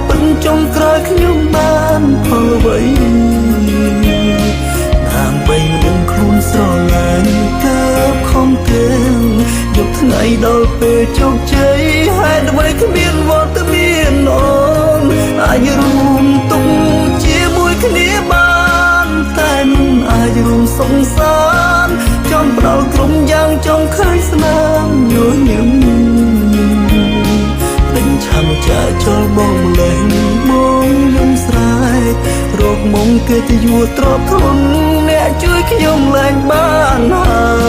ពិនចុងក្រោយខ្ញុំបានផលអ្វីដើម្បីនឹងខ្លួនស្រឡាញ់កើបខំទាំងយកថ្ងៃដល់ពេលជោគជ័យហេតុអ្វីគ្មានវត្តមានអូនអាចរួមទុកជាមួយគ្នាបានតែមិនអាចរួមសងសានចង់ផ្ដល់ក្រុមយ៉ាងចង់ឃើញស្នាមញញឹមពេញឆាំចាចូលបងលេងបងយំស្រែករកមកគេទៅយួរទ្រពធនអ្នកជួយខ្ញុំឡើងបានហើយ